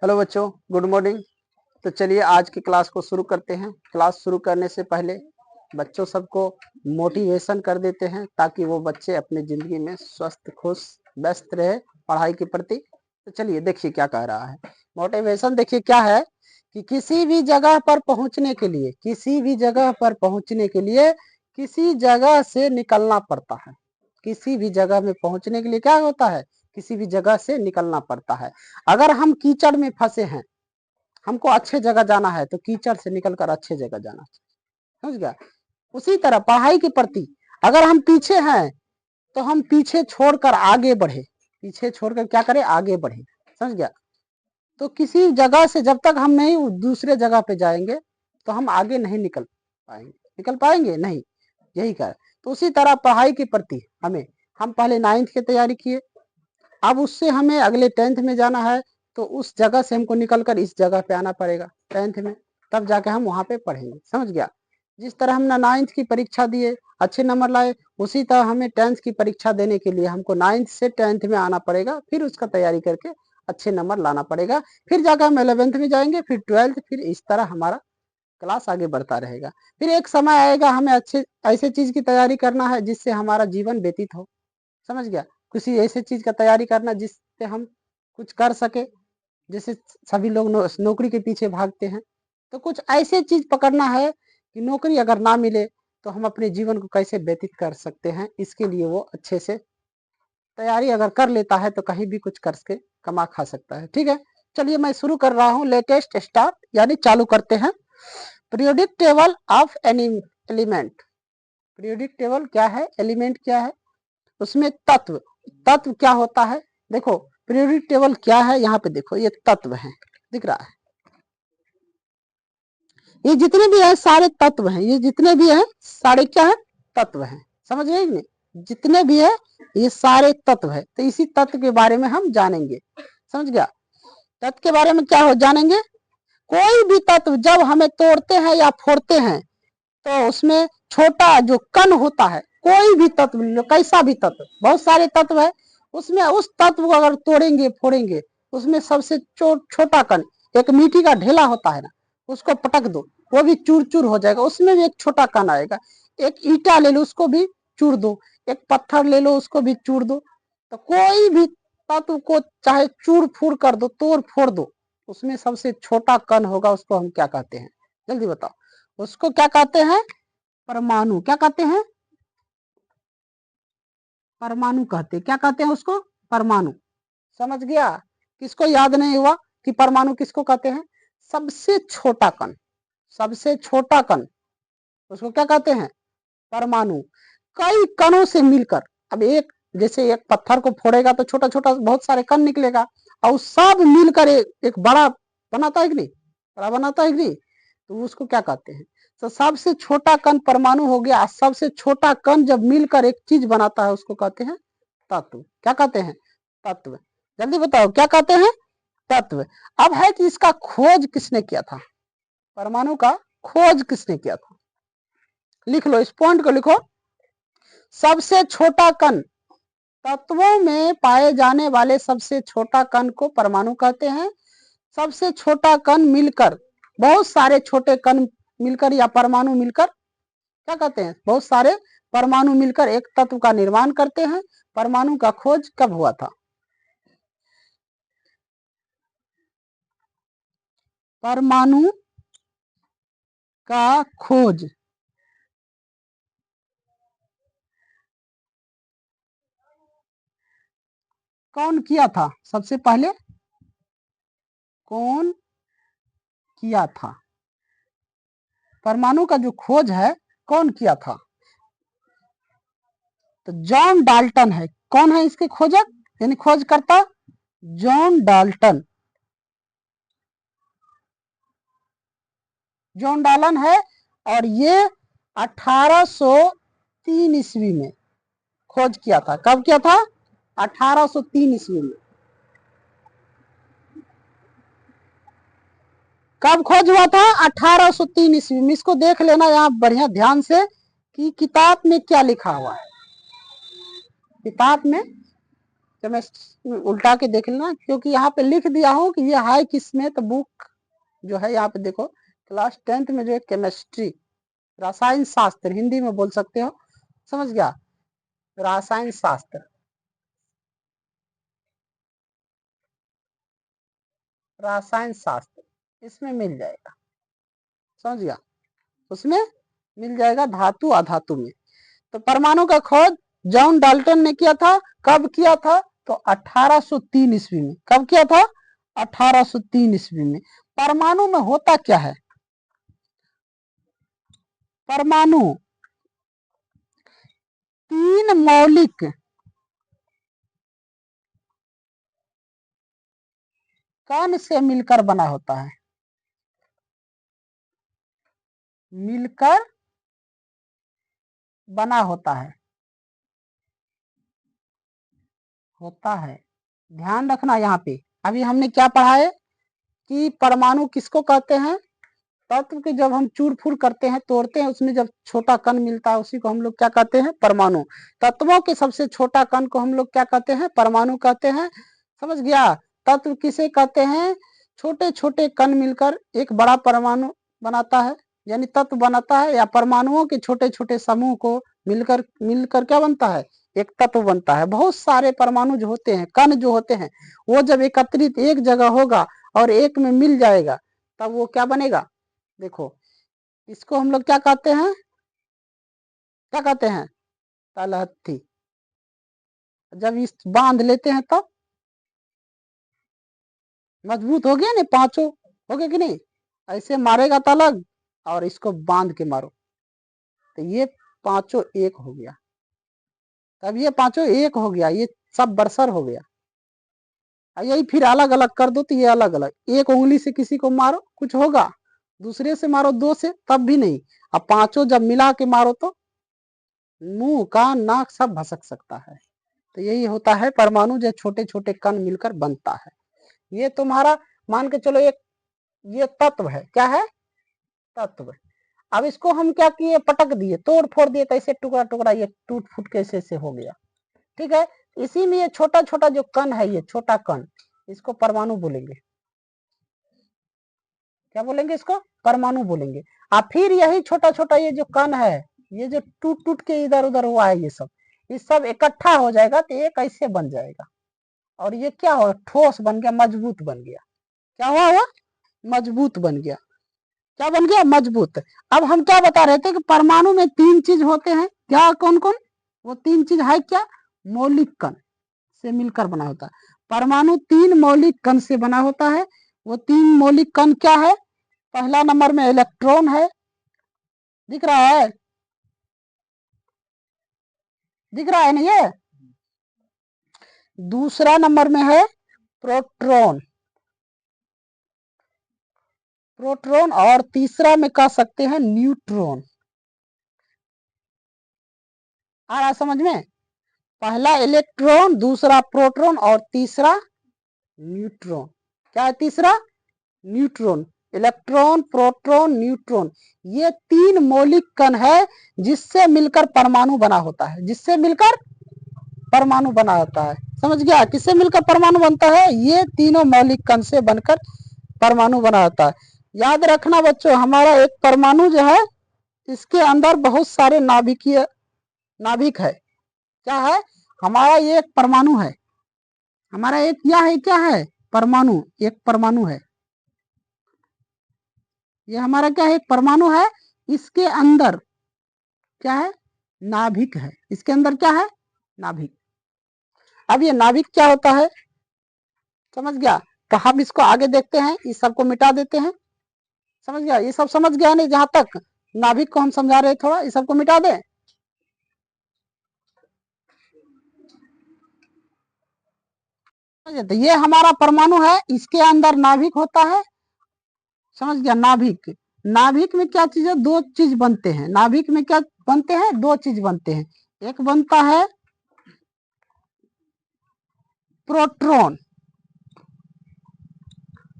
Hello बच्चों, good morning. तो चलिए आज की क्लास को शुरू करते हैं। क्लास शुरू करने से पहले बच्चों सबको मोटिवेशन कर देते हैं ताकि वो बच्चे अपने जिंदगी में स्वस्थ, खुश, व्यस्त रहे पढ़ाई के प्रति। तो चलिए देखिए क्या कह रहा है मोटिवेशन। देखिए क्या है कि किसी भी जगह पर पहुंचने के लिए किसी जगह से निकलना पड़ता है। किसी भी जगह में पहुंचने के लिए क्या होता है, किसी भी जगह से निकलना पड़ता है। अगर हम कीचड़ में फंसे हैं, हमको अच्छे जगह जाना है तो कीचड़ से निकलकर अच्छे जगह जाना चाहिए, समझ गया। उसी तरह पढ़ाई के प्रति अगर हम पीछे हैं तो हम पीछे छोड़कर आगे बढ़े, पीछे छोड़कर क्या करें, आगे बढ़े, समझ गया। तो किसी जगह से जब तक हम नहीं दूसरे जगह पे जाएंगे तो हम आगे नहीं निकल पाएंगे नहीं, यही कर। तो उसी तरह पढ़ाई के प्रति हम पहले 9th की तैयारी किए, अब उससे हमें अगले 10th में जाना है तो उस जगह से हमको निकलकर इस जगह पे आना पड़ेगा 10th में, तब जाके हम वहां पे पढ़ेंगे, समझ गया। जिस तरह हमने 9th की परीक्षा दिए, अच्छे नंबर लाए, उसी तरह हमें 10th की परीक्षा देने के लिए हमको 9th से 10th में आना पड़ेगा, फिर उसका तैयारी करके अच्छे नंबर लाना पड़ेगा, फिर जाकर हम 11th में जाएंगे, फिर 12th, फिर इस तरह हमारा क्लास आगे बढ़ता रहेगा। फिर एक समय आएगा हमें अच्छे ऐसे चीज की तैयारी करना है जिससे हमारा जीवन व्यतीत हो, समझ गया। किसी ऐसे चीज का तैयारी करना जिससे हम कुछ कर सके। जैसे सभी लोग नौकरी के पीछे भागते हैं, तो कुछ ऐसे चीज पकड़ना है कि नौकरी अगर ना मिले तो हम अपने जीवन को कैसे व्यतीत कर सकते हैं। इसके लिए वो अच्छे से तैयारी अगर कर लेता है तो कहीं भी कुछ करके कमा खा सकता है, ठीक है। चलिए मैं शुरू कर रहा हूँ। लेटेस्ट स्टार्ट यानी चालू करते हैं। Periodic table of any element. Periodic table क्या है, एलिमेंट क्या है, उसमें तत्व क्या होता है। देखो पीरियोडिक टेबल क्या है, यहाँ पे देखो ये तत्व है, दिख रहा है। ये जितने भी है सारे तत्व हैं, ये जितने भी है सारे क्या है, तत्व हैं, समझ गए नहीं। जितने भी है ये सारे तत्व है। तो इसी तत्व के बारे में हम जानेंगे, समझ गया। तत्व के बारे में क्या हो जानेंगे। कोई भी तत्व जब हमें तोड़ते हैं या फोड़ते हैं तो उसमें छोटा जो कण होता है, कोई भी तत्व, कैसा भी तत्व, बहुत सारे तत्व है, उसमें उस तत्व को अगर तोड़ेंगे फोड़ेंगे, उसमें सबसे छोटा कण, एक मिट्टी का ढेला होता है ना, उसको पटक दो, वो भी चूर चूर हो जाएगा, उसमें भी एक छोटा कण आएगा। एक ईटा ले लो, उसको भी चूर दो, एक पत्थर ले लो, उसको भी चूर दो। तो कोई भी तत्व को चाहे चूर फूर कर दो, तोड़ फोड़ दो, उसमें सबसे छोटा कण होगा, उसको हम क्या कहते हैं, जल्दी बताओ। उसको क्या कहते हैं, परमाणु। क्या कहते हैं, परमाणु कहते हैं। क्या कहते हैं उसको, परमाणु। समझ गया। किसको याद नहीं हुआ कि परमाणु किसको कहते हैं, सबसे छोटा कण, सबसे छोटा कण, उसको क्या कहते हैं, परमाणु। कई कणों से मिलकर, अब एक जैसे एक पत्थर को फोड़ेगा तो छोटा छोटा बहुत सारे कण निकलेगा, और सब मिलकर एक बड़ा बनाता है कि नहीं, बड़ा बनाता है कि नहीं, तो उसको क्या कहते हैं। तो सबसे छोटा कण परमाणु हो गया। सबसे छोटा कण जब मिलकर एक चीज बनाता है उसको कहते हैं तत्व। क्या कहते हैं, तत्व। जल्दी बताओ क्या कहते हैं, तत्व। अब है कि इसका खोज किसने किया था, परमाणु का खोज किसने किया था। लिख लो, इस पॉइंट को लिखो। सबसे छोटा कण, तत्वों में पाए जाने वाले सबसे छोटा कण को परमाणु कहते हैं। सबसे छोटा कण मिलकर, बहुत सारे छोटे कण मिलकर या परमाणु मिलकर क्या कहते हैं, बहुत सारे परमाणु मिलकर एक तत्व का निर्माण करते हैं। परमाणु का खोज कब हुआ था, परमाणु का खोज कौन किया था, सबसे पहले कौन किया था, परमाणु का जो खोज है कौन किया था, तो जॉन डाल्टन है। कौन है इसके खोजक यानी खोजकर्ता, जॉन डाल्टन। जॉन डाल्टन है, और ये 1803 ईस्वी में खोज किया था। कब किया था, 1803 ईस्वी में। कब खोज हुआ था, 1803 ईस्वी में। इसको देख लेना यहाँ बढ़िया ध्यान से कि किताब में क्या लिखा हुआ है। किताब में उल्टा के देख लेना, क्योंकि यहाँ पे लिख दिया हूँ कि ये है किसमें, तो बुक जो है यहाँ पे देखो, क्लास 10th में जो है केमिस्ट्री, रसायन शास्त्र हिंदी में बोल सकते हो, समझ गया, रसायन शास्त्र, रसायन शास्त्र इसमें मिल जाएगा, समझ गया, उसमें मिल जाएगा धातु अधातु में। तो परमाणु का खोज जॉन डाल्टन ने किया था, कब किया था, तो 1803 ईस्वी में। कब किया था, 1803 ईस्वी में। परमाणु में होता क्या है, परमाणु 3 मौलिक कण से मिलकर बना होता है, मिलकर बना होता है। ध्यान रखना यहाँ पे, अभी हमने क्या पढ़ा है कि परमाणु किसको कहते हैं, तत्व के जब हम चूर फूर करते हैं, तोड़ते हैं, उसमें जब छोटा कण मिलता है उसी को हम लोग क्या कहते हैं, परमाणु। तत्वों के सबसे छोटा कण को हम लोग क्या कहते हैं, परमाणु कहते हैं, समझ गया। तत्व किसे कहते हैं, छोटे छोटे कण मिलकर एक बड़ा परमाणु बनाता है, यानी तत्व बनाता है, या परमाणुओं के छोटे छोटे समूह को मिलकर मिलकर क्या बनता है, एक तत्व बनता है। बहुत सारे परमाणु जो होते हैं, कण जो होते हैं, वो जब एकत्रित एक जगह होगा और एक में मिल जाएगा, तब वो क्या बनेगा, देखो इसको हम लोग क्या कहते हैं, क्या कहते हैं, तलहथी। जब इस बांध लेते हैं तब मजबूत हो गया ना, पांचों हो गए कि नहीं, ऐसे मारेगा तो अलग, और इसको बांध के मारो तो ये पांचों एक हो गया, तब ये पांचों एक हो गया, ये सब बरसर हो गया। यही फिर अलग अलग कर दो तो ये अलग अलग, एक उंगली से किसी को मारो कुछ होगा, दूसरे से मारो दो से तब भी नहीं, अब पांचों जब मिला के मारो तो मुंह कान नाक सब भसक सकता है। तो यही होता है परमाणु, जो छोटे छोटे कण मिलकर बनता है। ये तुम्हारा मान के चलो एक ये तत्व है, क्या है, तत्व। अब इसको हम क्या किए, पटक दिए, तोड़ फोड़ दिए, कैसे टुकड़ा टुकड़ा ये टूट फूट कैसे से हो गया, ठीक है। इसी में ये छोटा छोटा जो कण है, ये छोटा कण, इसको परमाणु बोलेंगे, क्या बोलेंगे, इसको परमाणु बोलेंगे। और फिर यही छोटा छोटा ये जो कण है, ये जो टूट टूट के इधर उधर हुआ है, ये सब इकट्ठा हो जाएगा तो एक ऐसे बन जाएगा, और ये क्या हो, ठोस बन गया, मजबूत बन गया। क्या हुआ, मजबूत बन गया, क्या बन गया, मजबूत। अब हम क्या बता रहे थे कि परमाणु में 3 चीज होते हैं, क्या, कौन कौन, वो 3 चीज है क्या, मौलिक कण से मिलकर बना होता है। परमाणु 3 मौलिक कण से बना होता है। वो 3 मौलिक कण क्या है, पहला नंबर में इलेक्ट्रॉन है, दिख रहा है, दिख रहा है ना ये। दूसरा नंबर में है प्रोटॉन, प्रोटॉन, और तीसरा में कह सकते हैं न्यूट्रॉन। आ रहा समझ में, पहला इलेक्ट्रॉन, दूसरा प्रोटॉन और तीसरा न्यूट्रॉन। क्या है तीसरा, न्यूट्रॉन। इलेक्ट्रॉन, प्रोटॉन, न्यूट्रॉन, ये 3 मौलिक कण है जिससे मिलकर परमाणु बना होता है, जिससे मिलकर परमाणु बना होता है, समझ गया। किससे मिलकर परमाणु बनता है, ये तीनों मौलिक कण से बनकर परमाणु बना होता है। याद रखना बच्चों, हमारा एक परमाणु जो है, इसके अंदर बहुत सारे नाभिकीय नाभिक है। क्या है, हमारा ये एक परमाणु है, हमारा एक क्या है, परमाणु, एक परमाणु है, ये हमारा क्या है, एक परमाणु है। इसके अंदर क्या है, नाभिक है, इसके अंदर क्या है, नाभिक। अब ये नाभिक क्या होता है, समझ गया। तो हम इसको आगे देखते हैं, इस सबको मिटा देते हैं, समझ गया, ये सब समझ गया नहीं, जहां तक नाभिक को हम समझा रहे, थोड़ा इस सबको मिटा दें। तो ये हमारा परमाणु है, इसके अंदर नाभिक होता है, समझ गया। नाभिक, नाभिक में क्या चीज है, 2 चीज बनते हैं, नाभिक में क्या बनते हैं, 2 चीज बनते हैं। एक बनता है प्रोटॉन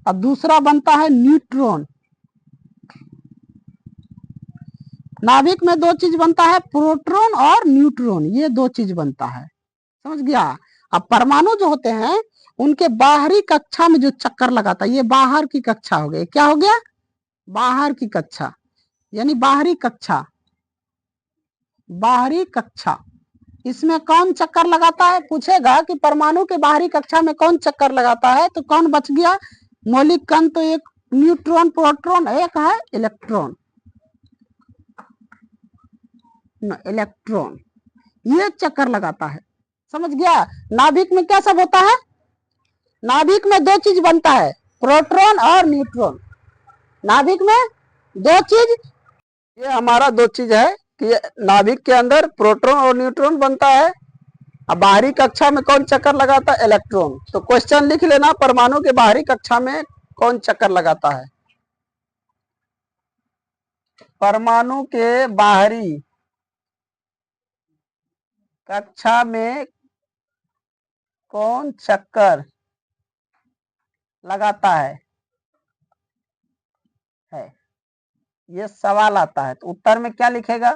और दूसरा बनता है न्यूट्रॉन। नाभिक में 2 चीज बनता है, प्रोटॉन और न्यूट्रॉन, ये 2 चीज बनता है, समझ गया। अब परमाणु जो होते हैं उनके बाहरी कक्षा में जो चक्कर लगाता है, ये बाहर की कक्षा हो गई। क्या हो गया? बाहर की कक्षा, यानी बाहरी कक्षा, बाहरी कक्षा। इसमें कौन चक्कर लगाता है? पूछेगा कि परमाणु के बाहरी कक्षा में कौन चक्कर लगाता है, तो कौन बच गया? मौलिक कण तो एक न्यूट्रॉन, प्रोटॉन, एक है इलेक्ट्रॉन। इलेक्ट्रॉन ये चक्कर लगाता है। समझ गया? नाभिक में क्या सब होता है? नाभिक में दो चीज बनता है, प्रोटॉन और न्यूट्रॉन। नाभिक में दो चीज, ये हमारा दो चीज है कि नाभिक के अंदर प्रोटॉन और न्यूट्रॉन बनता है। अब बाहरी कक्षा में कौन चक्कर लगाता है? इलेक्ट्रॉन। तो क्वेश्चन लिख लेना, परमाणु के बाहरी कक्षा में कौन चक्कर लगाता है? परमाणु के बाहरी कक्षा में कौन चक्कर लगाता है ये सवाल आता है। तो उत्तर में क्या लिखेगा?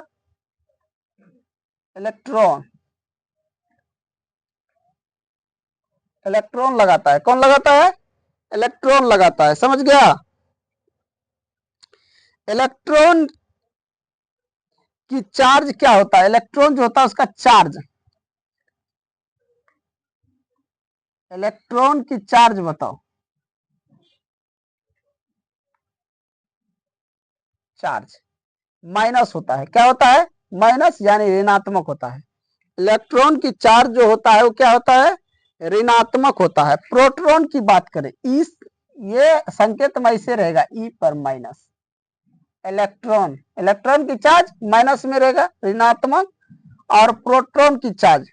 इलेक्ट्रॉन। इलेक्ट्रॉन लगाता है। कौन लगाता है? इलेक्ट्रॉन लगाता है। समझ गया? इलेक्ट्रॉन की चार्ज क्या होता है? इलेक्ट्रॉन जो होता है उसका चार्ज, इलेक्ट्रॉन की चार्ज बताओ। चार्ज माइनस होता है। क्या होता है? माइनस, यानी ऋणात्मक होता है। इलेक्ट्रॉन की चार्ज जो होता है वो क्या होता है? ऋणात्मक होता है। प्रोटॉन की बात करें, इस ये संकेत में ऐसे रहेगा, ई पर माइनस। इलेक्ट्रॉन, इलेक्ट्रॉन की चार्ज माइनस में रहेगा, ऋणात्मक। और प्रोटॉन की चार्ज,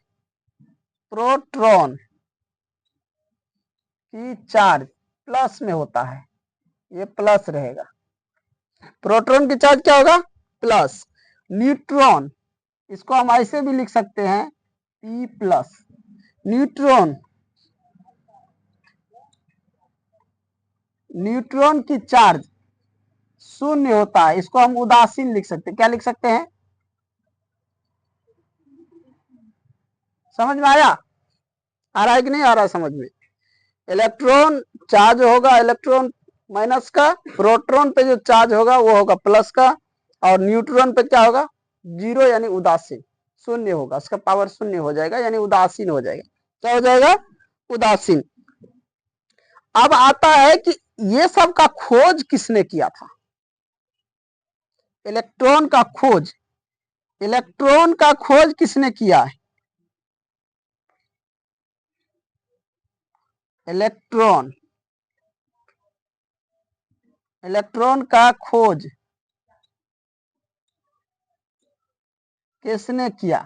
प्रोटॉन की चार्ज प्लस में होता है, ये प्लस रहेगा। प्रोटॉन की चार्ज क्या होगा? प्लस। न्यूट्रॉन, इसको हम ऐसे भी लिख सकते हैं, पी प्लस। न्यूट्रॉन, न्यूट्रॉन की चार्ज शून्य होता है, इसको हम उदासीन लिख सकते हैं। क्या लिख सकते हैं? समझ में आया? आ रहा है कि नहीं आ रहा समझ में? इलेक्ट्रॉन चार्ज होगा इलेक्ट्रॉन माइनस का, प्रोटॉन पे जो चार्ज होगा वो होगा प्लस का, और न्यूट्रॉन पे क्या होगा? जीरो, यानी उदासीन, शून्य होगा, उसका पावर शून्य हो जाएगा, यानी उदासीन हो जाएगा। क्या हो जाएगा? उदासीन। अब आता है कि ये सब का खोज किसने किया था? इलेक्ट्रॉन का खोज, इलेक्ट्रॉन का खोज किसने किया है? इलेक्ट्रॉन, इलेक्ट्रॉन का खोज किसने किया?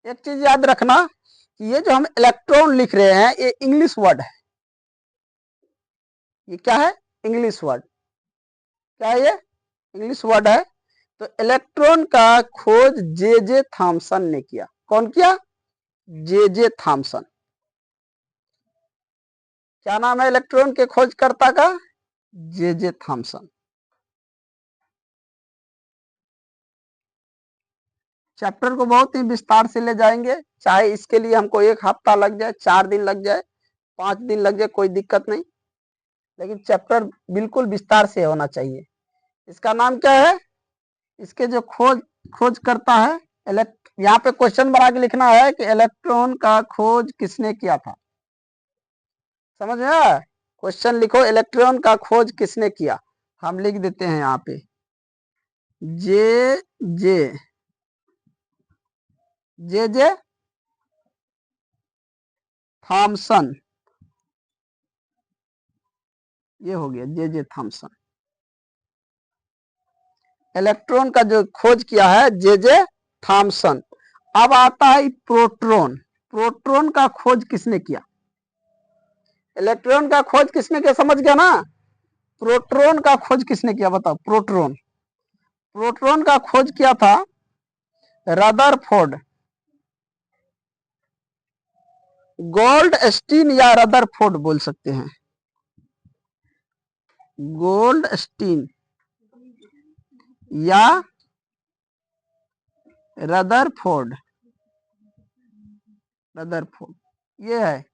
एक चीज याद रखना कि ये जो हम इलेक्ट्रॉन लिख रहे हैं ये इंग्लिश वर्ड है। ये क्या है? English word. क्या है ये? इंग्लिश वर्ड है। तो इलेक्ट्रॉन का खोज जे जे थॉमसन ने किया। कौन किया? जे जे थॉमसन। क्या नाम है इलेक्ट्रॉन के खोजकर्ता का? जे जे थॉमसन। चैप्टर को बहुत ही विस्तार से ले जाएंगे, चाहे इसके लिए हमको 1 हफ्ता लग जाए, 4 दिन लग जाए, 5 दिन लग जाए, कोई दिक्कत नहीं, लेकिन चैप्टर बिल्कुल विस्तार से होना चाहिए। इसका नाम क्या है? इसके जो खोज करता है, यहाँ पे क्वेश्चन बना के लिखना है कि इलेक्ट्रॉन का खोज किसने किया था। समझ में आया? क्वेश्चन लिखो, इलेक्ट्रॉन का खोज किसने किया। हम लिख देते हैं यहाँ पे जे जे, जे जे थॉमसन। ये हो गया जे जे थॉमसन। इलेक्ट्रॉन का जो खोज किया है जे जे थॉमसन। अब आता है प्रोटॉन। प्रोटॉन का खोज किसने किया? इलेक्ट्रॉन का खोज किसने किया? समझ गया ना? प्रोटॉन का खोज किसने किया बताओ? प्रोटॉन, प्रोटॉन का खोज किया था रदरफोर्ड, गोल्डस्टीन या रदरफोर्ड बोल सकते हैं। गोल्डस्टीन या रदरफोर्ड, रदरफोर्ड, ये है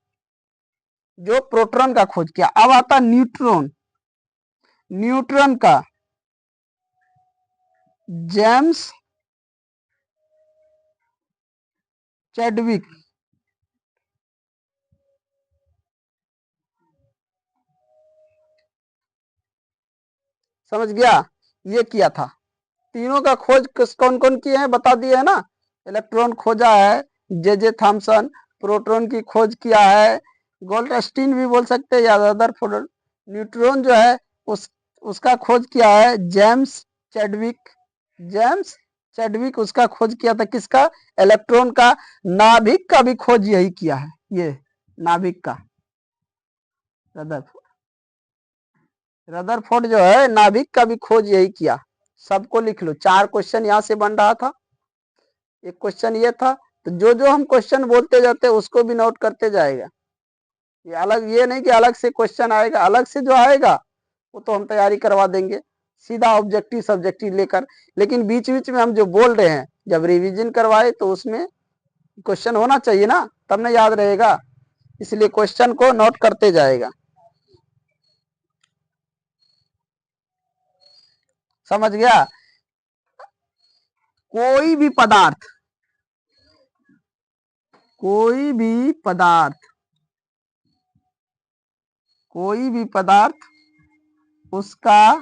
जो प्रोटॉन का खोज किया। अब आता न्यूट्रॉन, न्यूट्रॉन का जेम्स चैडविक, समझ गया, ये किया था। तीनों का खोज कौन कौन किए हैं बता दिए है ना। इलेक्ट्रॉन खोजा है जे थॉमसन, प्रोटॉन की खोज किया है गोल्डस्टीन भी बोल सकते हैं या रदरफोर्ड। न्यूट्रॉन जो है उसका खोज किया है जेम्स चैडविक, जेम्स चैडविक उसका खोज किया था। किसका? इलेक्ट्रॉन का। नाभिक का भी खोज यही किया है, ये नाभिक का रदरफोर्ड, रदरफोर्ड जो है नाभिक का भी खोज यही किया। सबको लिख लो, 4 क्वेश्चन यहाँ से बन रहा था, एक क्वेश्चन ये था। तो जो जो हम क्वेश्चन बोलते जाते हैं उसको भी नोट करते जाएगा। ये अलग, ये नहीं कि अलग से क्वेश्चन आएगा, अलग से जो आएगा वो तो हम तैयारी करवा देंगे सीधा ऑब्जेक्टिव सब्जेक्टिव लेकर। लेकिन बीच बीच में हम जो बोल रहे हैं जब रिवीजन करवाए तो उसमें क्वेश्चन होना चाहिए ना, तब ना याद रहेगा। इसलिए क्वेश्चन को नोट करते जाएगा। समझ गया? कोई भी पदार्थ, कोई भी पदार्थ, कोई भी पदार्थ उसका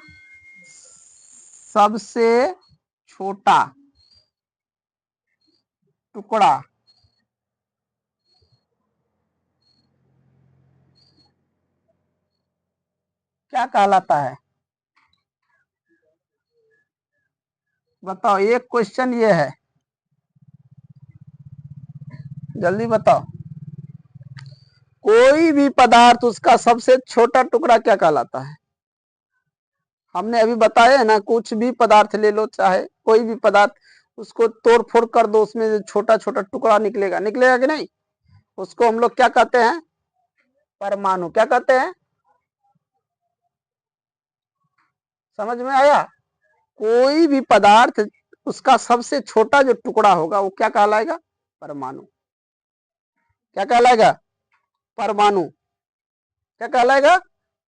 सबसे छोटा टुकड़ा क्या कहलाता है? बताओ, एक क्वेश्चन ये है, जल्दी बताओ। कोई भी पदार्थ उसका सबसे छोटा टुकड़ा क्या कहलाता है? हमने अभी बताया है ना, कुछ भी पदार्थ ले लो, चाहे कोई भी पदार्थ, उसको तोड़ फोड़ कर दो, उसमें छोटा छोटा टुकड़ा निकलेगा, निकलेगा कि नहीं? उसको हम लोग क्या कहते हैं? परमाणु। क्या कहते हैं? समझ में आया? कोई भी पदार्थ उसका सबसे छोटा जो टुकड़ा होगा वो क्या कहलाएगा? परमाणु। क्या कहलाएगा? परमाणु। क्या कहलाएगा?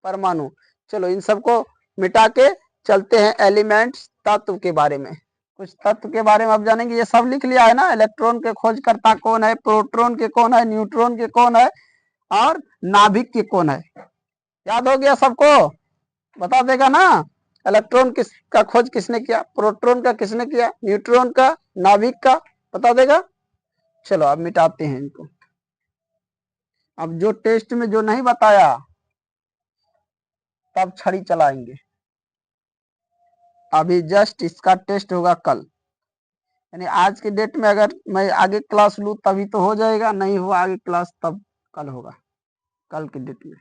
परमाणु। चलो इन सबको मिटा के चलते हैं एलिमेंट्स, तत्व के बारे में। कुछ तत्व के बारे में अब जानेंगे। ये सब लिख लिया है ना, इलेक्ट्रॉन के खोजकर्ता कौन है, प्रोटॉन के कौन है, न्यूट्रॉन के कौन है, और नाभिक के कौन है। याद हो गया सबको? बता देगा ना, इलेक्ट्रॉन किस का खोज किसने किया, प्रोटॉन का किसने किया, न्यूट्रॉन का, नाभिक का, बता देगा। चलो अब मिटाते हैं इनको। अब जो टेस्ट में जो नहीं बताया तब छड़ी चलाएंगे। अभी जस्ट इसका टेस्ट होगा कल, यानी आज के डेट में अगर मैं आगे क्लास लूँ तभी तो हो जाएगा, नहीं हुआ आगे क्लास तब कल होगा, कल के डेट में।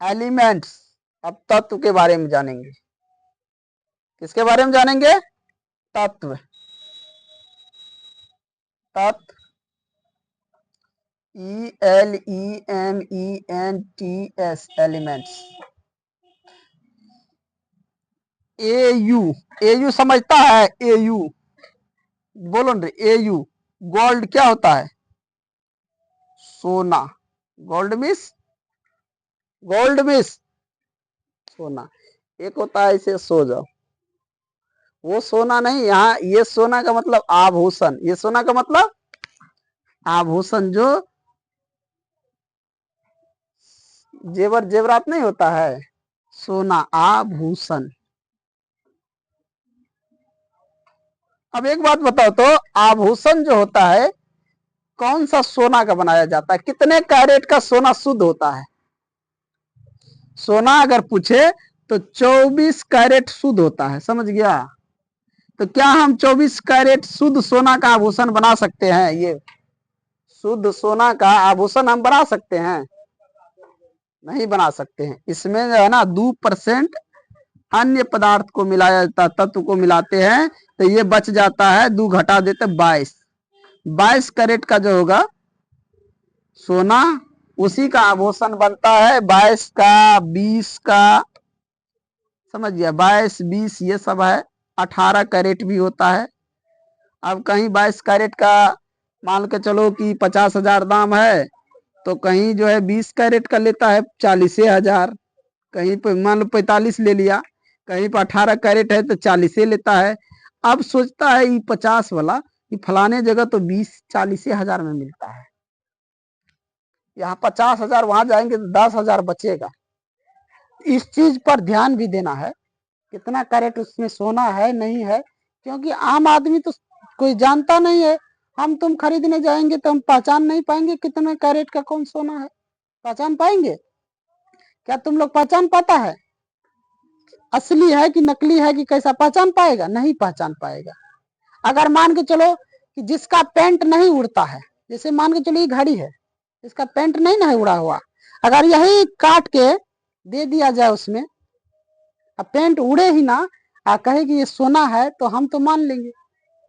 एलिमेंट्स, अब तत्व के बारे में जानेंगे। किसके बारे में जानेंगे? तत्व। तत्व, ELEMENTS, एलिमेंट्स। AU, AU समझता है? AU बोलो ना, AU गोल्ड क्या होता है? सोना। गोल्ड मिस, गोल्ड मिस सोना। एक होता है इसे सो जाओ, वो सोना नहीं, यहाँ ये सोना का मतलब आभूषण, ये सोना का मतलब आभूषण, जो जेवर जेवरात नहीं होता है, सोना आभूषण। अब एक बात बताओ तो, आभूषण जो होता है कौन सा सोना का बनाया जाता है? कितने कैरेट का सोना शुद्ध होता है? सोना अगर पूछे तो 24 कैरेट शुद्ध होता है, समझ गया? तो क्या हम 24 कैरेट शुद्ध सोना का आभूषण बना सकते हैं? ये शुद्ध सोना का आभूषण हम बना सकते हैं? नहीं बना सकते हैं। इसमें जो है ना 2% अन्य पदार्थ को मिलाया जाता है, तत्व को मिलाते हैं, तो ये बच जाता है, 2 घटा देते 22 कैरेट का जो होगा सोना, उसी का आभूषण बनता है। 22 का, 20 का, समझ गया, 22, 20 ये सब है। 18 कैरेट भी होता है, अब कहीं 22 कैरेट का मान के चलो कि 50,000 दाम है, तो कहीं जो है 20 कैरेट का लेता है 40,000, कहीं पे मान लो 45 ले लिया, कहीं पर 18 कैरेट है तो 40 लेता है। अब सोचता है ये 50 वाला कि फलाने जगह तो 20-40,000 में मिलता है, यहाँ 50,000 वहां जाएंगे तो 10,000 बचेगा। इस चीज पर ध्यान भी देना है, कितना कैरेट उसमें सोना है नहीं है, क्योंकि आम आदमी तो कोई जानता नहीं है। हम तुम खरीदने जाएंगे तो हम पहचान नहीं पाएंगे कितने कैरेट का कौन सोना है, पहचान पाएंगे? क्या तुम लोग पहचान पाता है असली है कि नकली है कि कैसा? पहचान पाएगा? नहीं पहचान पाएगा। अगर मान के चलो कि जिसका पेंट नहीं उड़ता है, जैसे मान के चलो ये घड़ी है, इसका पेंट नहीं ना है उड़ा हुआ, अगर यही काट के दे दिया जाए उसमें, अब पेंट उड़े ही ना, कहे कि ये सोना है, तो हम तो मान लेंगे।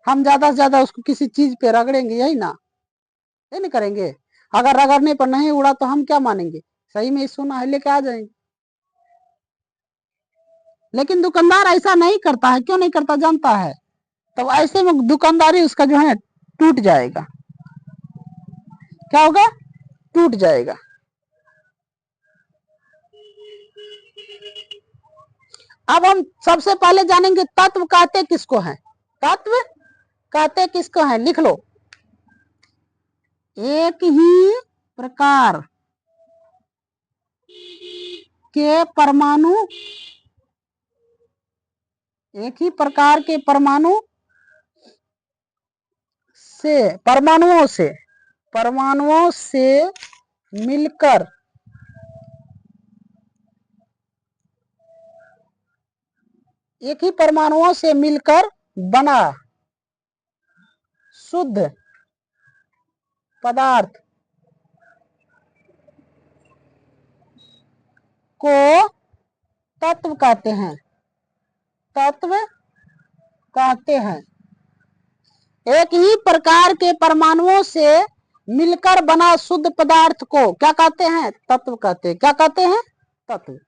हम ज्यादा से ज्यादा उसको किसी चीज पे रगड़ेंगे, यही ना, यही नहीं करेंगे। अगर रगड़ने पर नहीं उड़ा तो हम क्या मानेंगे, सही में ये सोना है, लेके आ जाएंगे। लेकिन दुकानदार ऐसा नहीं करता है, क्यों नहीं करता जानता है? तो ऐसे में दुकानदारी उसका जो है टूट जाएगा। क्या होगा? टूट जाएगा। अब हम सबसे पहले जानेंगे तत्व कहते किसको हैं। तत्व कहते किसको हैं, लिख लो। एक ही प्रकार के परमाणु, एक ही प्रकार के परमाणु से, परमाणुओं से मिलकर एक ही परमाणुओं से मिलकर बना शुद्ध पदार्थ को तत्व कहते हैं। तत्व कहते हैं। एक ही प्रकार के परमाणुओं से मिलकर बना शुद्ध पदार्थ को क्या कहते हैं? तत्व कहते हैं। क्या कहते हैं? तत्व।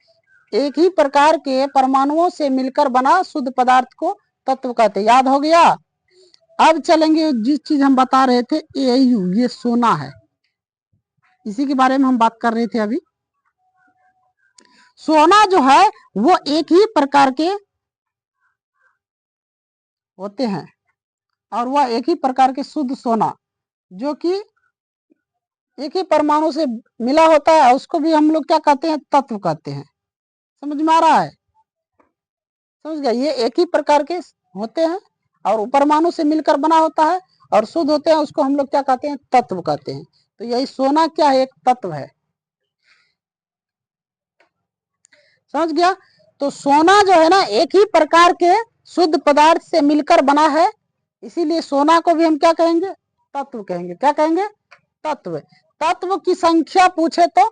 एक ही प्रकार के परमाणुओं से मिलकर बना शुद्ध पदार्थ को तत्व कहते हैं। याद हो गया? अब चलेंगे जिस चीज हम बता रहे थे, एयू, ये सोना है, इसी के बारे में हम बात कर रहे थे अभी। सोना जो है वो एक ही प्रकार के होते हैं, और वह एक ही प्रकार के शुद्ध सोना जो कि एक ही परमाणु से मिला होता है, उसको भी हम लोग क्या कहते हैं? तत्व कहते हैं। समझ में आ रहा है? समझ गया? ये एक ही प्रकार के होते हैं और परमाणु से मिलकर बना होता है और शुद्ध होते हैं, उसको हम लोग क्या कहते हैं? तत्व कहते हैं। तो यही सोना क्या है? एक तत्व है। समझ गया? तो सोना जो है ना, एक ही प्रकार के शुद्ध पदार्थ से मिलकर बना है, इसीलिए सोना को भी हम क्या कहेंगे? तत्व कहेंगे। क्या कहेंगे? तत्व। तत्व की संख्या पूछे तो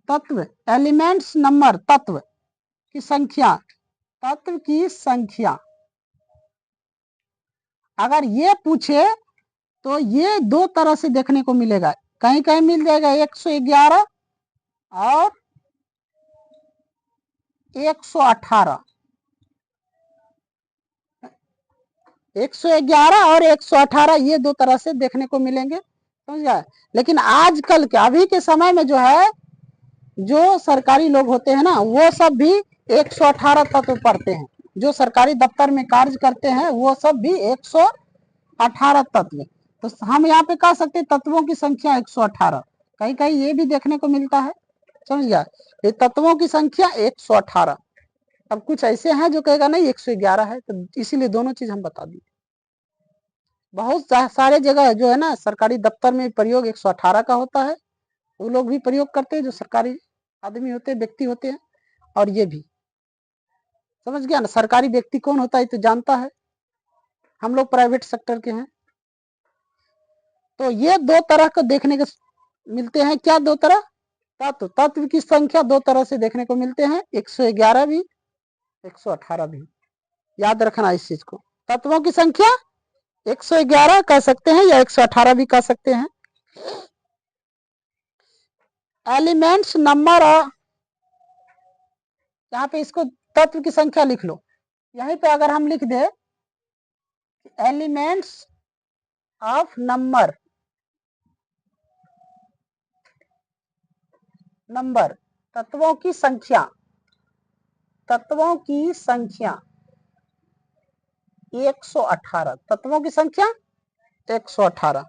तत्व, एलिमेंट्स नंबर, तत्व की संख्या, तत्व की संख्या अगर ये पूछे तो ये दो तरह से देखने को मिलेगा। कहीं कहीं मिल जाएगा 111 और 118, 111 और 118, ये दो तरह से देखने को मिलेंगे। समझ गया? लेकिन आजकल के अभी के समय में जो है, जो सरकारी लोग होते हैं ना, वो सब भी 118 तत्व पढ़ते हैं। जो सरकारी दफ्तर में कार्य करते हैं वो सब भी 118 तत्व। तो हम यहाँ पे कह सकते हैं तत्वों की संख्या 118। कहीं कहीं ये भी देखने को मिलता है। समझ गया? ये तत्वों की संख्या 118। अब कुछ ऐसे हैं जो कहेगा नहीं 111 है, तो इसीलिए दोनों चीज हम बता दिए। बहुत सारे जगह जो है ना सरकारी दफ्तर में प्रयोग 118 का होता है, वो लोग भी प्रयोग करते हैं जो सरकारी आदमी होते हैं, व्यक्ति होते हैं। और ये भी समझ गया ना, सरकारी व्यक्ति कौन होता है तो जानता है, हम लोग प्राइवेट सेक्टर के हैं। तो ये दो तरह को देखने को मिलते हैं। क्या दो तरह? तत्व। तत्व की संख्या दो तरह से देखने को मिलते हैं, 111 भी, 118 भी। याद रखना इस चीज को। तत्वों की संख्या 111 कह सकते हैं या 118 भी कह सकते हैं। एलिमेंट्स नंबर, यहाँ पे इसको तत्व की संख्या लिख लो। यहीं पे अगर हम लिख दे एलिमेंट्स ऑफ नंबर तत्वों की संख्या 118 तत्वों की संख्या 118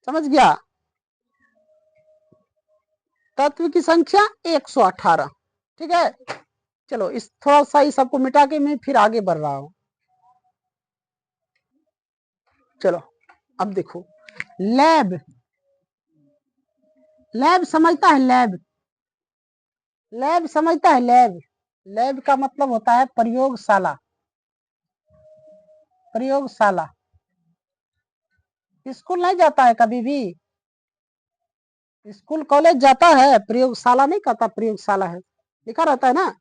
समझ गया। तत्व की संख्या 118 ठीक है। चलो इस थोड़ा सा ही सबको मिटा के मैं फिर आगे बढ़ रहा हूं। चलो अब देखो लैब समझता है लैब समझता है लैब का मतलब होता है प्रयोगशाला। स्कूल नहीं जाता है कभी भी, स्कूल कॉलेज जाता है, प्रयोगशाला नहीं कहता, प्रयोगशाला है लिखा रहता है ना।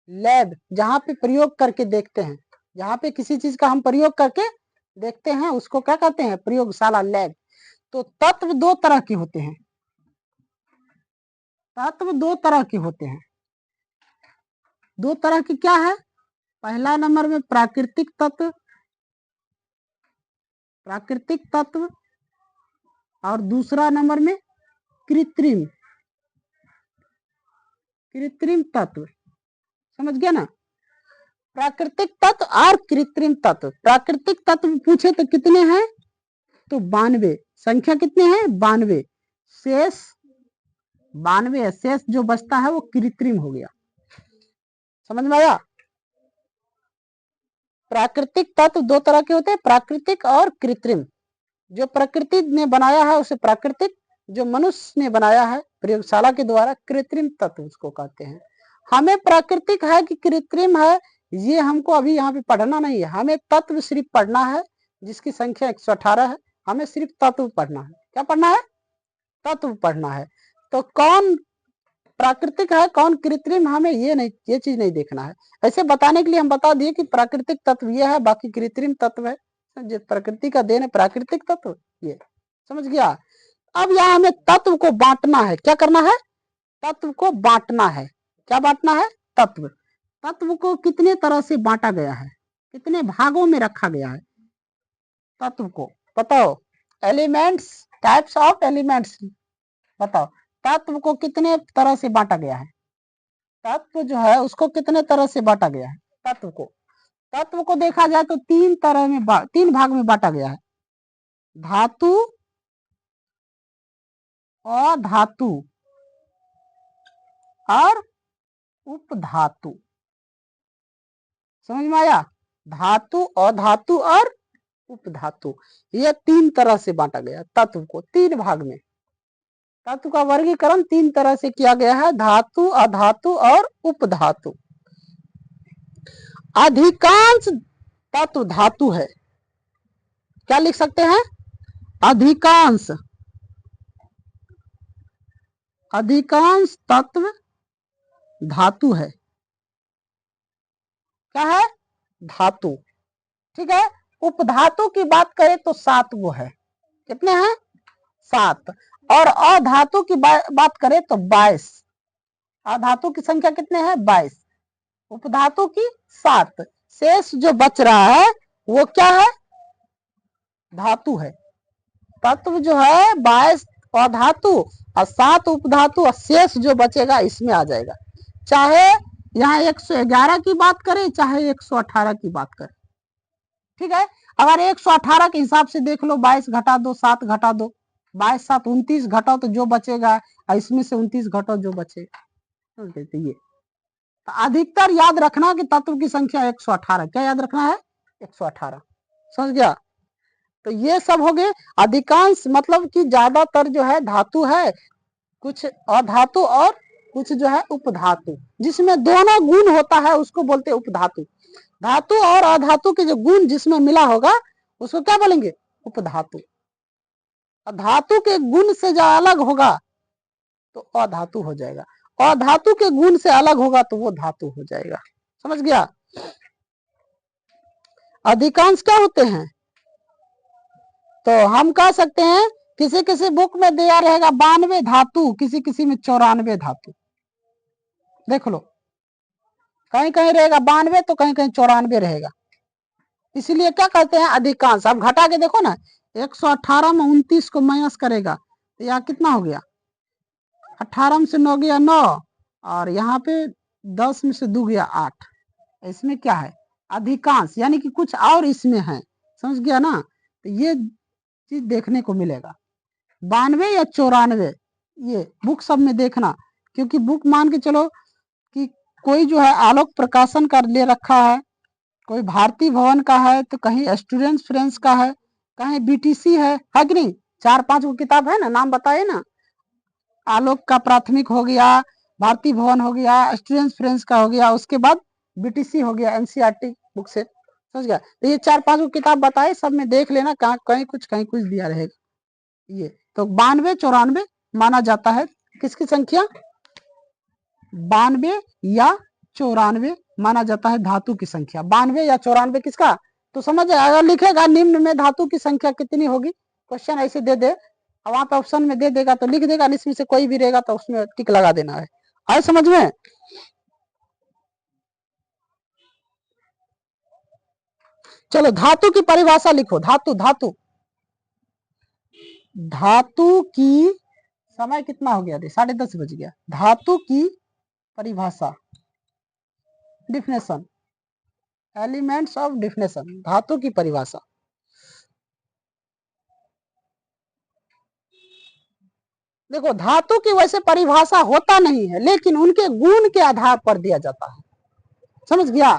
लैब जहाँ पे प्रयोग करके देखते हैं, जहाँ पे किसी चीज का हम प्रयोग करके देखते हैं उसको क्या कहते हैं, प्रयोगशाला लैब। तो तत्व दो तरह के होते हैं, दो तरह की क्या है। पहला नंबर में प्राकृतिक तत्व और दूसरा नंबर में कृत्रिम तत्व। समझ गया ना। प्राकृतिक तत्व और कृत्रिम तत्व। प्राकृतिक तत्व पूछे तो कितने हैं, तो 92, संख्या कितने हैं 92, शेष 92 है, शेष जो बचता है वो कृत्रिम हो गया। समझ में आया। प्राकृतिक तत्व दो तरह के होते हैं, प्राकृतिक और कृत्रिम। जो प्रकृति ने बनाया है उसे प्राकृतिक, जो मनुष्य ने बनाया है प्रयोगशाला के द्वारा कृत्रिम तत्व उसको कहते हैं। हमें प्राकृतिक है कि कृत्रिम है ये हमको अभी यहाँ पे पढ़ना नहीं है, हमें तत्व सिर्फ पढ़ना है जिसकी संख्या 118 है। हमें सिर्फ तत्व पढ़ना है। क्या पढ़ना है, तत्व पढ़ना है। तो कौन प्राकृतिक है कौन कृत्रिम, हमें ये चीज नहीं देखना है। ऐसे बताने के लिए हम बता दिए कि प्राकृतिक तत्व ये है, बाकी कृत्रिम तत्व है जो प्रकृति का देन है, प्राकृतिक तत्व ये। समझ गया। अब यहाँ हमें तत्व को बांटना है। क्या करना है, तत्व को बांटना है। क्या बांटना है, तत्व को कितने तरह से बांटा गया है, कितने भागों में रखा गया है तत्व को, बताओ। एलिमेंट्स, टाइप्स ऑफ एलिमेंट्स, बताओ तत्व को कितने तरह से बांटा गया है। तत्व जो है उसको कितने तरह से बांटा गया है। तत्व को देखा जाए तो तीन भाग में बांटा गया है, धातु, अधातु और उपधातु। समझ में आया। धातु, अधातु और उपधातु, ये तीन तरह से बांटा गया तत्व को, तीन भाग में। तत्व का वर्गीकरण तीन तरह से किया गया है, धातु, अधातु और उपधातु। अधिकांश तत्व धातु है। क्या लिख सकते हैं, अधिकांश तत्व धातु है। क्या है, धातु। ठीक है। उपधातु की बात करें तो 7 वो है। कितने हैं, 7। और अधातु की बात करें तो 22। अधातु की संख्या कितने हैं, 22। उपधातु की 7। शेष जो बच रहा है वो क्या है, धातु है। तत्व जो है 22 अधातु और 7 उपधातु, और शेष जो बचेगा इसमें आ जाएगा। चाहे यहाँ 111 की बात करें चाहे 118 की बात करें। ठीक है। अगर 118 के हिसाब से देख लो, 22 घटा दो 7 घटा दो, 22 7 29 घटाओ तो जो बचेगा, और इसमें से 29 घटाओ जो बचेगा। ये तो अधिकतर याद रखना कि तत्व की संख्या 118। क्या याद रखना है, 118। समझ गया। तो ये सब हो गए अधिकांश, मतलब कि ज्यादातर जो है धातु है, कुछ अधातु और कुछ जो है उपधातु, जिसमें दोनों गुण होता है उसको बोलते हैं उपधातु। धातु और अधातु के जो गुण जिसमें मिला होगा उसको क्या बोलेंगे, उपधातु। धातु के गुण से जो अलग होगा तो अधातु हो जाएगा, अधातु के गुण से अलग होगा तो वो धातु हो जाएगा। समझ गया। अधिकांश क्या होते हैं, तो हम कह सकते हैं किसी किसी बुक में दिया रहेगा 92 धातु, किसी किसी में 94 धातु। देख लो, कहीं कहीं रहेगा 92 तो कहीं कहीं 94 रहेगा। इसीलिए क्या कहते हैं अधिकांश। अब घटा के देखो ना, 118 में 29 को माइनस करेगा तो यहाँ कितना हो गया, 18 में से 9 गया 9, और यहाँ पे 10 में से 2 गया 8। इसमें क्या है, अधिकांश, यानी कि कुछ और इसमें है, समझ गया ना। तो ये चीज देखने को मिलेगा। 92 या 94, ये बुक सब में देखना, क्योंकि बुक मान के चलो कि कोई जो है आलोक प्रकाशन का ले रखा है, कोई भारती भवन का है, तो कहीं स्टूडेंट्स फ्रेंड्स का है, कहीं बीटीसी है कि नहीं। 4-5 को किताब है ना, नाम बताए ना, आलोक का प्राथमिक हो गया, भारती भवन हो गया, स्टूडेंट्स फ्रेंड्स का हो गया, उसके बाद बीटीसी हो गया एनसीईआरटी बुक से, समझ गया। तो ये 4-5 को किताब बताए, सब में देख लेना, कहीं कुछ दिया रहेगा। ये तो 92 94 माना जाता है किसकी संख्या, 92 या 94 माना जाता है धातु की संख्या। 92 या 94 किसका, तो समझ, अगर लिखेगा निम्न में धातु की संख्या कितनी होगी, क्वेश्चन ऐसे दे दे, वहां पे ऑप्शन में दे देगा तो लिख देगा, इसमें से कोई भी रहेगा तो उसमें टिक लगा देना है। आए समझ में। चलो धातु की परिभाषा लिखो। धातु धातु धातु की, समय कितना हो गया, 10:30 बज गया। धातु की परिभाषा, डिफिनेशन, एलिमेंट्स ऑफ डिफिनेशन, धातु की परिभाषा। देखो धातु की वैसे परिभाषा होता नहीं है, लेकिन उनके गुण के आधार पर दिया जाता है, समझ गया।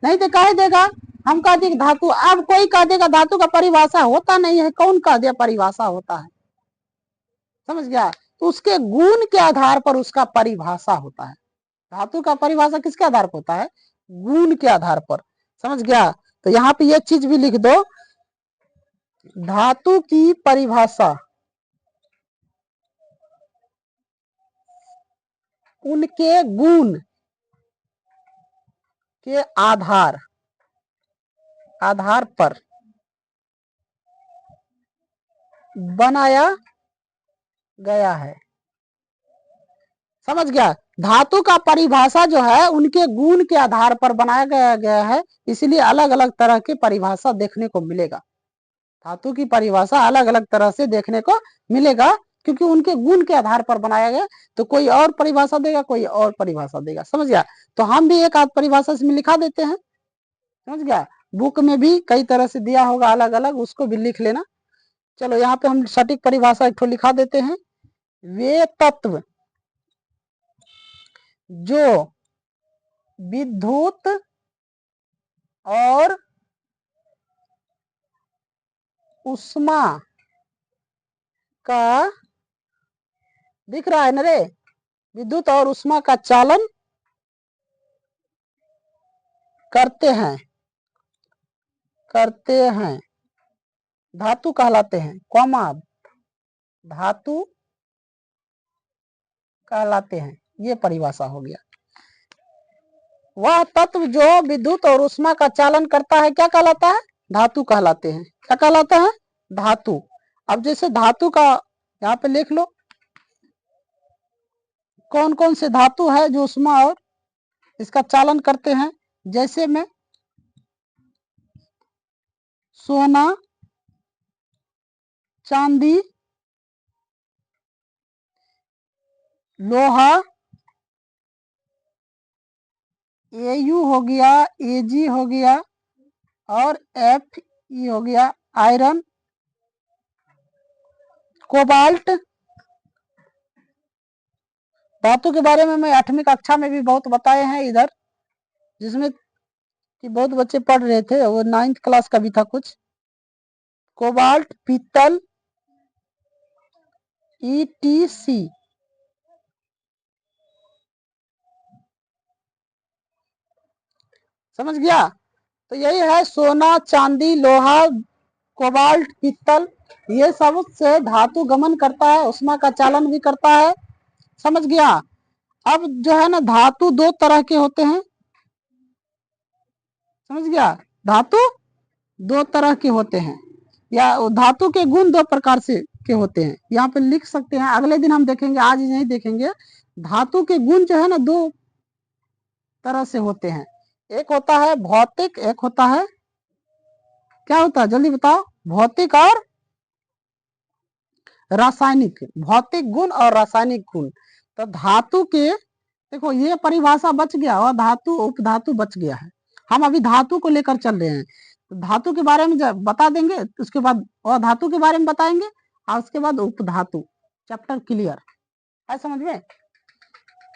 नहीं तो कह देगा, हम कह देंगे धातु, अब कोई कह देगा धातु का परिभाषा होता नहीं है, कौन कह दिया परिभाषा होता है, समझ गया। तो उसके गुण के आधार पर उसका परिभाषा होता है। धातु का परिभाषा किसके आधार पर होता है, गुण के आधार पर, समझ गया। तो यहाँ पे ये चीज भी लिख दो, धातु की परिभाषा उनके गुण के आधार पर बनाया गया है, समझ गया। धातु का परिभाषा जो है उनके गुण के आधार पर बनाया गया है, इसलिए अलग अलग तरह की परिभाषा देखने को मिलेगा। धातु की परिभाषा अलग अलग तरह से देखने को मिलेगा, क्योंकि उनके गुण के आधार पर बनाया गया। तो कोई और परिभाषा देगा, कोई और परिभाषा देगा, समझ गया। तो हम भी एक आध परिभाषा इसमें लिखा देते हैं, समझ गया। बुक में भी कई तरह से दिया होगा अलग अलग, उसको भी लिख लेना। चलो यहाँ पे हम सटीक परिभाषा एक लिखा देते हैं, वे तत्व जो विद्युत और उष्मा का, दिख रहा है ना रे, विद्युत और उष्मा का चालन करते हैं धातु कहलाते हैं, कॉमा धातु कहलाते हैं। ये परिभाषा हो गया। वह तत्व जो विद्युत और उष्मा का चालन करता है क्या कहलाता है, धातु कहलाते हैं। क्या कहलाता है, धातु। अब जैसे धातु का यहाँ पे लिख लो, कौन कौन से धातु है जो उष्मा और इसका चालन करते हैं। जैसे में सोना, चांदी, लोहा, Au हो गया, Ag हो गया, और Fe हो गया, आयरन, कोबाल्ट। धातु के बारे में मैं 8वीं कक्षा में भी बहुत बताए हैं इधर, जिसमें कि बहुत बच्चे पढ़ रहे थे, वो 9th क्लास का भी था कुछ। कोबाल्ट, पीतल, ETC, समझ गया। तो यही है, सोना, चांदी, लोहा, कोबाल्ट, पीतल, ये सब से धातु गमन करता है, उष्मा का चालन भी करता है, समझ गया। अब जो है ना, धातु 2 तरह के होते हैं, समझ गया। धातु 2 तरह के होते हैं, या धातु के गुण 2 प्रकार से के होते हैं। यहाँ पे लिख सकते हैं, अगले दिन हम देखेंगे, आज नहीं देखेंगे। धातु के गुण जो है ना 2 तरह से होते हैं, एक होता है भौतिक, एक होता है क्या होता है जल्दी बताओ? भौतिक और रासायनिक, भौतिक गुण और रासायनिक गुण। तो धातु के, देखो ये परिभाषा बच गया और धातु उपधातु बच गया है। हम अभी धातु को लेकर चल रहे हैं, तो धातु के बारे में बता देंगे, उसके बाद और धातु के बारे में बताएंगे, और उसके बाद उपधातु। चैप्टर क्लियर है समझ में?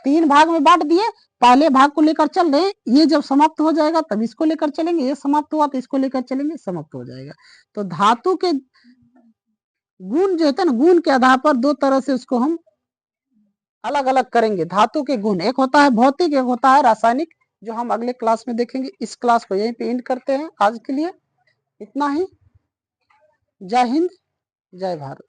3 भाग में बांट दिए, पहले भाग को लेकर चल रहे, ये जब समाप्त हो जाएगा तब इसको लेकर चलेंगे, ये समाप्त हुआ तो इसको लेकर चलेंगे, समाप्त हो जाएगा। तो धातु के गुण जो होते हैं ना, गुण के आधार पर 2 तरह से उसको हम अलग अलग करेंगे। धातु के गुण, एक होता है भौतिक, एक होता है रासायनिक, जो हम अगले क्लास में देखेंगे। इस क्लास को यहीं पे एंड करते हैं, आज के लिए इतना ही। जय हिंद, जय भारत।